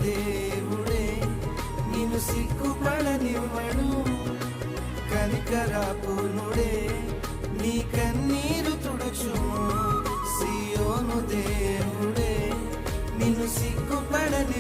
దేవుడే నిన్ను సిగ్గుపడనివ్వడు, కనికరాపూర్ణుడే నీ కన్నీరు తుడుచును. సియోను దేవుడే నిన్ను సిగ్గుపడని